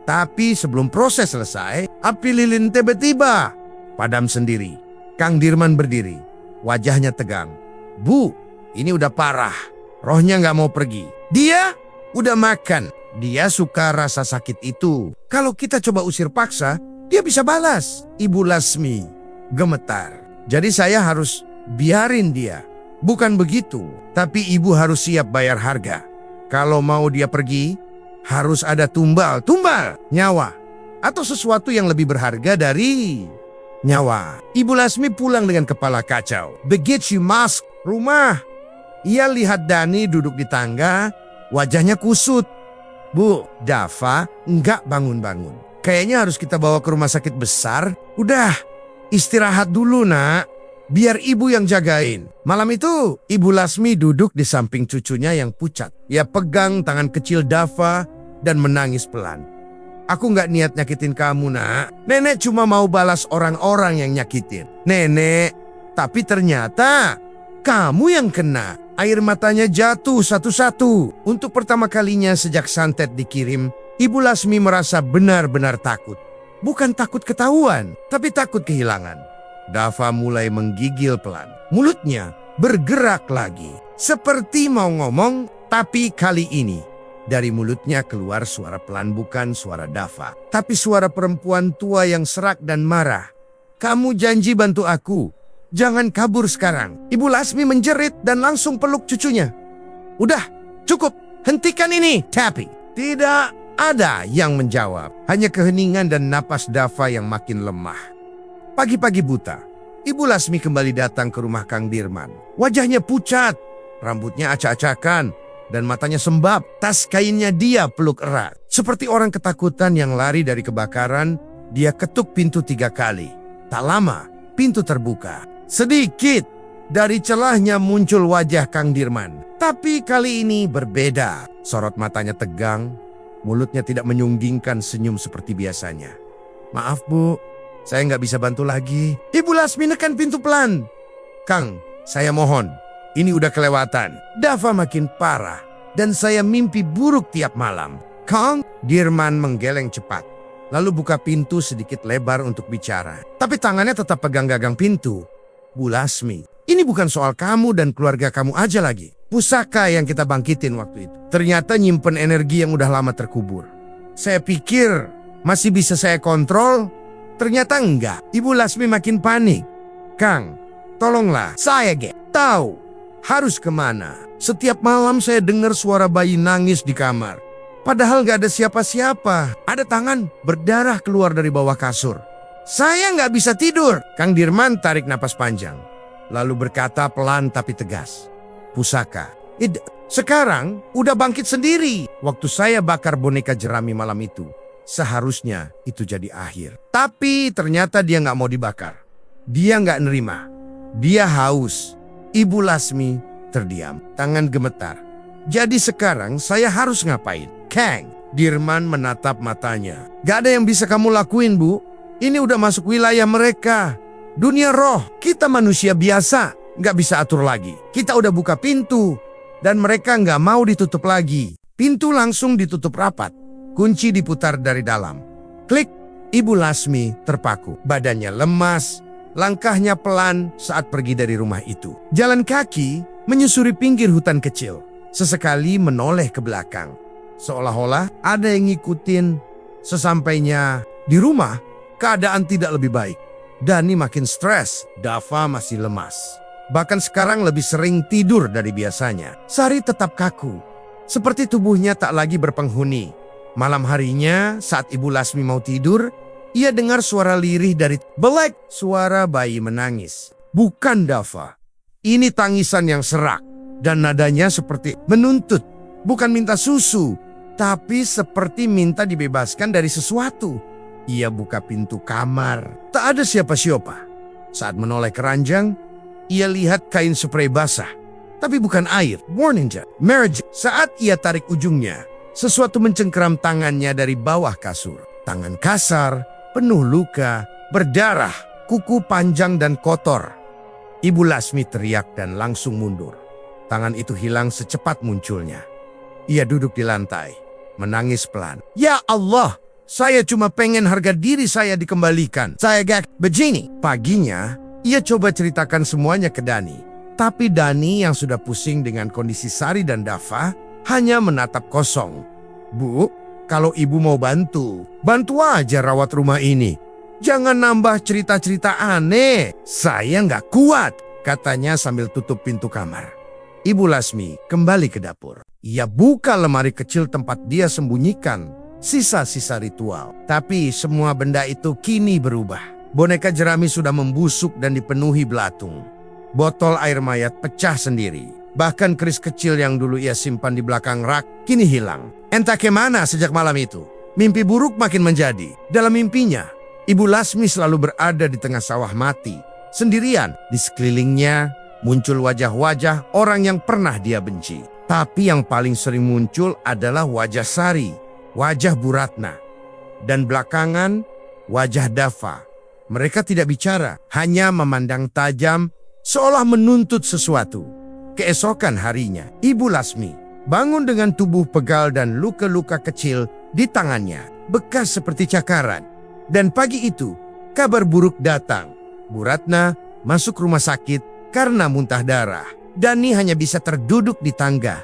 Tapi sebelum proses selesai, api lilin tiba-tiba padam sendiri. Kang Dirman berdiri. Wajahnya tegang. Bu, ini udah parah. Rohnya nggak mau pergi. Dia udah makan. Dia suka rasa sakit itu. Kalau kita coba usir paksa, dia bisa balas. Ibu Lasmi gemetar. Jadi saya harus biarin dia. Bukan begitu. Tapi ibu harus siap bayar harga. Kalau mau dia pergi, harus ada tumbal, nyawa. Atau sesuatu yang lebih berharga dari nyawa. Ibu Lasmi pulang dengan kepala kacau. Begitu masuk rumah, ia lihat Dani duduk di tangga, wajahnya kusut. Bu, Dava nggak bangun-bangun. Kayaknya harus kita bawa ke rumah sakit besar. Udah, istirahat dulu, Nak. Biar ibu yang jagain. Malam itu, Ibu Lasmi duduk di samping cucunya yang pucat. Ia pegang tangan kecil Dava dan menangis pelan. Aku nggak niat nyakitin kamu, Nak. Nenek cuma mau balas orang-orang yang nyakitin. Nenek, tapi ternyata kamu yang kena. Air matanya jatuh satu-satu. Untuk pertama kalinya sejak santet dikirim, Ibu Lasmi merasa benar-benar takut. Bukan takut ketahuan, tapi takut kehilangan. Dava mulai menggigil pelan. Mulutnya bergerak lagi. Seperti mau ngomong, tapi kali ini dari mulutnya keluar suara pelan, bukan suara Dava. Tapi suara perempuan tua yang serak dan marah. Kamu janji bantu aku. Jangan kabur sekarang. Ibu Lasmi menjerit dan langsung peluk cucunya. Udah, cukup. Hentikan ini. Tapi tidak ada yang menjawab. Hanya keheningan dan napas Dava yang makin lemah. Pagi-pagi buta, Ibu Lasmi kembali datang ke rumah Kang Dirman. Wajahnya pucat, rambutnya acak-acakan, dan matanya sembab. Tas kainnya dia peluk erat. Seperti orang ketakutan yang lari dari kebakaran, dia ketuk pintu 3 kali. Tak lama, pintu terbuka. Sedikit, Dari celahnya muncul wajah Kang Dirman. Tapi kali ini berbeda. Sorot matanya tegang, mulutnya tidak menyunggingkan senyum seperti biasanya. Maaf Bu, saya nggak bisa bantu lagi. Ibu Lasmi nekan pintu pelan. Kang, saya mohon, ini udah kelewatan. Dava makin parah dan saya mimpi buruk tiap malam. Kang Dirman menggeleng cepat, lalu buka pintu sedikit lebar untuk bicara. Tapi tangannya tetap pegang gagang pintu. Bu Lasmi, ini bukan soal kamu dan keluarga kamu aja lagi. Pusaka yang kita bangkitin waktu itu ternyata nyimpen energi yang udah lama terkubur. Saya pikir masih bisa saya kontrol, ternyata enggak. Ibu Lasmi makin panik. Kang, tolonglah, saya tahu harus kemana. Setiap malam saya dengar suara bayi nangis di kamar. Padahal gak ada siapa-siapa. Ada tangan berdarah keluar dari bawah kasur. Saya nggak bisa tidur. Kang Dirman tarik napas panjang, lalu berkata pelan tapi tegas. Pusaka, sekarang udah bangkit sendiri. Waktu saya bakar boneka jerami malam itu, seharusnya itu jadi akhir. Tapi ternyata dia nggak mau dibakar. Dia nggak nerima. Dia haus. Ibu Lasmi terdiam, tangan gemetar. Jadi sekarang saya harus ngapain? Kang Dirman menatap matanya. Gak ada yang bisa kamu lakuin, Bu. Ini udah masuk wilayah mereka. Dunia roh, kita manusia biasa. Nggak bisa atur lagi. Kita udah buka pintu dan mereka nggak mau ditutup lagi. Pintu langsung ditutup rapat. Kunci diputar dari dalam. Klik, Ibu Lasmi terpaku. Badannya lemas, langkahnya pelan saat pergi dari rumah itu. Jalan kaki menyusuri pinggir hutan kecil. Sesekali menoleh ke belakang. Seolah-olah ada yang ngikutin. Sesampainya di rumah, keadaan tidak lebih baik. Dani makin stres, Dava masih lemas. Bahkan sekarang lebih sering tidur dari biasanya. Sari tetap kaku, seperti tubuhnya tak lagi berpenghuni. Malam harinya saat Ibu Lasmi mau tidur, ia dengar suara lirih dari belek. Suara bayi menangis. Bukan Dava. Ini tangisan yang serak dan nadanya seperti menuntut. Bukan minta susu, tapi seperti minta dibebaskan dari sesuatu. Ia buka pintu kamar. Tak ada siapa-siapa. Saat menoleh ke ranjang, ia lihat kain spray basah, tapi bukan air. Warning jet. Marriage. Saat ia tarik ujungnya, sesuatu mencengkeram tangannya dari bawah kasur. Tangan kasar, penuh luka, berdarah, kuku panjang dan kotor. Ibu Lasmi teriak dan langsung mundur. Tangan itu hilang secepat munculnya. Ia duduk di lantai, menangis pelan. Ya Allah, saya cuma pengen harga diri saya dikembalikan. Saya gak begini. Paginya, ia coba ceritakan semuanya ke Dani. Tapi Dani yang sudah pusing dengan kondisi Sari dan Dava hanya menatap kosong. Bu, kalau ibu mau bantu aja rawat rumah ini. Jangan nambah cerita-cerita aneh. Saya nggak kuat, katanya sambil tutup pintu kamar. Ibu Lasmi kembali ke dapur. Ia buka lemari kecil tempat dia sembunyikan sisa-sisa ritual. Tapi semua benda itu kini berubah. Boneka jerami sudah membusuk dan dipenuhi belatung. Botol air mayat pecah sendiri. Bahkan keris kecil yang dulu ia simpan di belakang rak kini hilang. Entah kemana sejak malam itu. Mimpi buruk makin menjadi. Dalam mimpinya, Ibu Lasmi selalu berada di tengah sawah mati. Sendirian. Di sekelilingnya muncul wajah-wajah orang yang pernah dia benci. Tapi yang paling sering muncul adalah wajah Sari, wajah Bu Ratna, dan belakangan wajah Dava. Mereka tidak bicara, hanya memandang tajam seolah menuntut sesuatu. Keesokan harinya, Ibu Lasmi bangun dengan tubuh pegal dan luka-luka kecil di tangannya, bekas seperti cakaran. Dan pagi itu, kabar buruk datang. Bu Ratna masuk rumah sakit karena muntah darah. Dani hanya bisa terduduk di tangga.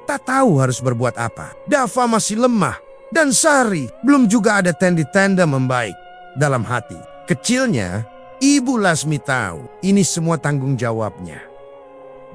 Tak tahu harus berbuat apa. Dava masih lemah. Dan Sari belum juga ada tanda-tanda membaik. Dalam hati kecilnya, Ibu Lasmi tahu ini semua tanggung jawabnya.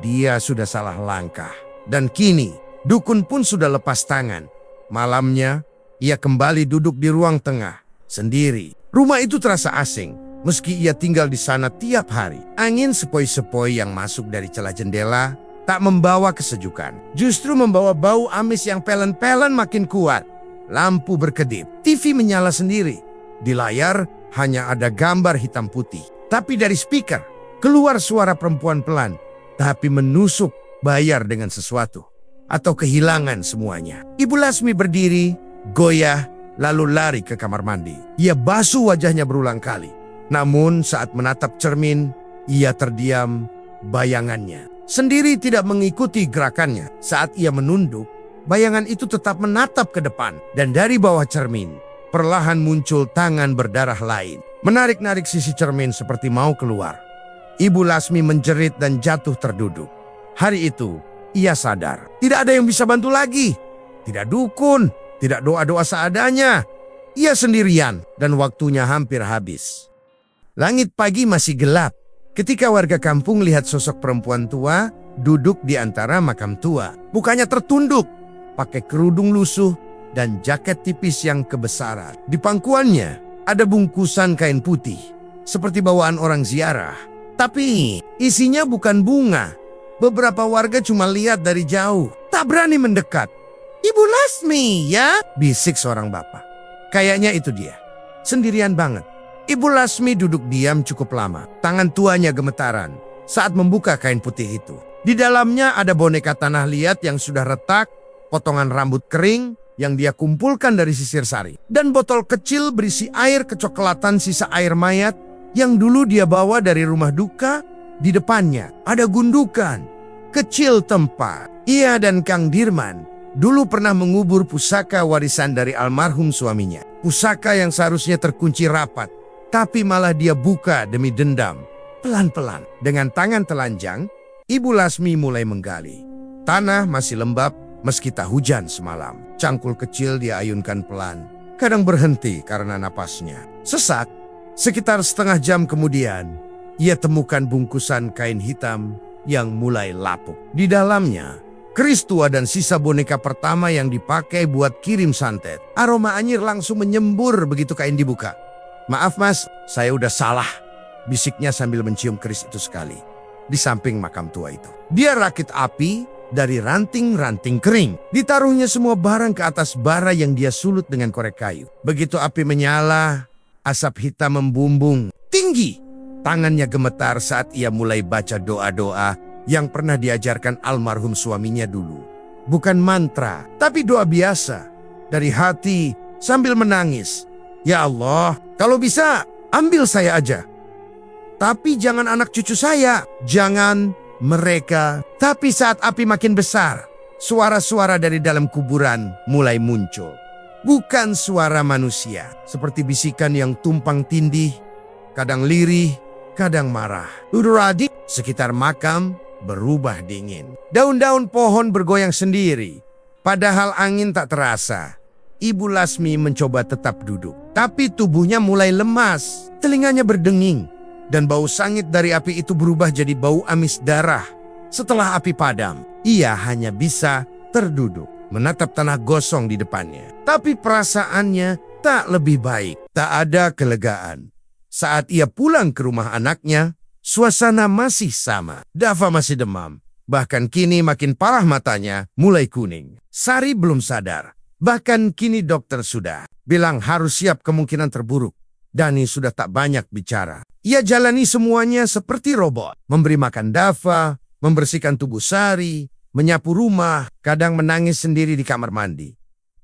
Dia sudah salah langkah. Dan kini, dukun pun sudah lepas tangan. Malamnya, ia kembali duduk di ruang tengah, sendiri. Rumah itu terasa asing. Meski ia tinggal di sana tiap hari, angin sepoi-sepoi yang masuk dari celah jendela tak membawa kesejukan. Justru membawa bau amis yang pelen-pelen makin kuat. Lampu berkedip, TV menyala sendiri. Di layar hanya ada gambar hitam putih. Tapi dari speaker, Keluar suara perempuan pelan, tapi menusuk bayar dengan sesuatu. Atau kehilangan semuanya. Ibu Lasmi berdiri, goyah, lalu lari ke kamar mandi. Ia basuh wajahnya berulang kali. Namun saat menatap cermin, ia terdiam bayangannya. Sendiri tidak mengikuti gerakannya. Saat ia menunduk, bayangan itu tetap menatap ke depan. Dan dari bawah cermin, perlahan muncul tangan berdarah lain. Menarik-narik sisi cermin seperti mau keluar. Ibu Lasmi menjerit dan jatuh terduduk. Hari itu, ia sadar. Tidak ada yang bisa bantu lagi. Tidak dukun, tidak doa-doa seadanya. Ia sendirian dan waktunya hampir habis. Langit pagi masih gelap. Ketika warga kampung lihat sosok perempuan tua duduk di antara makam tua. Mukanya tertunduk, pakai kerudung lusuh dan jaket tipis yang kebesaran. Di pangkuannya ada bungkusan kain putih, seperti bawaan orang ziarah. Tapi isinya bukan bunga. Beberapa warga cuma lihat dari jauh, tak berani mendekat. "Ibu Lasmi ya?" bisik seorang bapak. Kayaknya itu dia. Sendirian banget. Ibu Lasmi duduk diam cukup lama. Tangan tuanya gemetaran saat membuka kain putih itu. Di dalamnya ada boneka tanah liat yang sudah retak, potongan rambut kering yang dia kumpulkan dari sisir sari, dan botol kecil berisi air kecoklatan sisa air mayat yang dulu dia bawa dari rumah duka. Di depannya ada gundukan kecil tempat. Ia dan Kang Dirman dulu pernah mengubur pusaka warisan dari almarhum suaminya. Pusaka yang seharusnya terkunci rapat, tapi malah dia buka demi dendam. Pelan-pelan, dengan tangan telanjang, Ibu Lasmi mulai menggali. Tanah masih lembab meski tak hujan semalam. Cangkul kecil dia ayunkan pelan, kadang berhenti karena napasnya sesak. Sekitar setengah jam kemudian, ia temukan bungkusan kain hitam yang mulai lapuk. Di dalamnya, keris tua dan sisa boneka pertama yang dipakai buat kirim santet. Aroma anyir langsung menyembur begitu kain dibuka. "Maaf mas, saya udah salah," bisiknya sambil mencium keris itu sekali. Di samping makam tua itu, dia rakit api dari ranting-ranting kering. Ditaruhnya semua barang ke atas bara yang dia sulut dengan korek kayu. Begitu api menyala, asap hitam membumbung tinggi. Tangannya gemetar saat ia mulai baca doa-doa yang pernah diajarkan almarhum suaminya dulu. Bukan mantra, tapi doa biasa. Dari hati sambil menangis. "Ya Allah, kalau bisa ambil saya aja. Tapi jangan anak cucu saya. Jangan mereka." Tapi saat api makin besar, suara-suara dari dalam kuburan mulai muncul. Bukan suara manusia, seperti bisikan yang tumpang tindih, kadang lirih, kadang marah. Udara di sekitar makam berubah dingin. Daun-daun pohon bergoyang sendiri. Padahal angin tak terasa. Ibu Lasmi mencoba tetap duduk. Tapi tubuhnya mulai lemas. Telinganya berdenging. Dan bau sangit dari api itu berubah jadi bau amis darah. Setelah api padam, ia hanya bisa terduduk, menatap tanah gosong di depannya. Tapi perasaannya tak lebih baik. Tak ada kelegaan. Saat ia pulang ke rumah anaknya, suasana masih sama. Dava masih demam. Bahkan kini makin parah matanya, mulai kuning. Sari belum sadar. Bahkan kini dokter sudah bilang harus siap kemungkinan terburuk. Dani sudah tak banyak bicara. Ia jalani semuanya seperti robot. Memberi makan Dava, membersihkan tubuh Sari, menyapu rumah, kadang menangis sendiri di kamar mandi.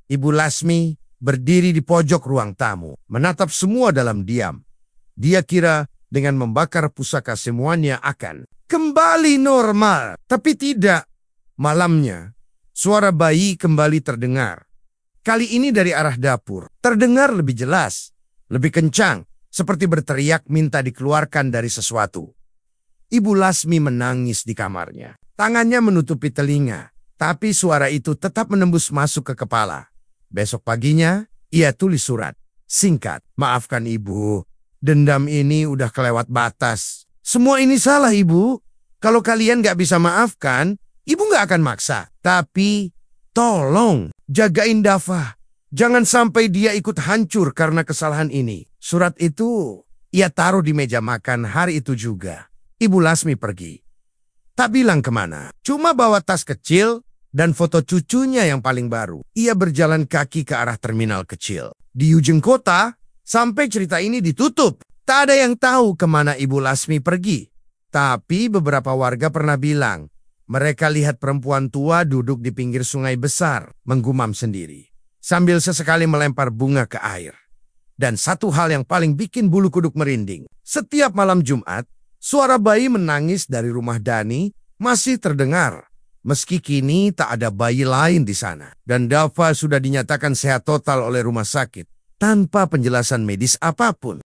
Ibu Lasmi berdiri di pojok ruang tamu, menatap semua dalam diam. Dia kira dengan membakar pusaka semuanya akan kembali normal. Tapi tidak. Malamnya, suara bayi kembali terdengar. Kali ini dari arah dapur. Terdengar lebih jelas, lebih kencang, seperti berteriak minta dikeluarkan dari sesuatu. Ibu Lasmi menangis di kamarnya. Tangannya menutupi telinga, tapi suara itu tetap menembus masuk ke kepala. Besok paginya, ia tulis surat. Singkat, "Maafkan ibu. Dendam ini udah kelewat batas. Semua ini salah ibu. Kalau kalian gak bisa maafkan, ibu gak akan maksa. Tapi tolong jagain Dava. Jangan sampai dia ikut hancur karena kesalahan ini." Surat itu ia taruh di meja makan hari itu juga. Ibu Lasmi pergi. Tak bilang kemana. Cuma bawa tas kecil dan foto cucunya yang paling baru. Ia berjalan kaki ke arah terminal kecil. Di ujung kota, sampai cerita ini ditutup. Tak ada yang tahu kemana Ibu Lasmi pergi. Tapi beberapa warga pernah bilang, mereka lihat perempuan tua duduk di pinggir sungai besar, menggumam sendiri, sambil sesekali melempar bunga ke air. Dan satu hal yang paling bikin bulu kuduk merinding, setiap malam Jumat, suara bayi menangis dari rumah Dani masih terdengar. Meski kini tak ada bayi lain di sana. Dan Dava sudah dinyatakan sehat total oleh rumah sakit, tanpa penjelasan medis apapun.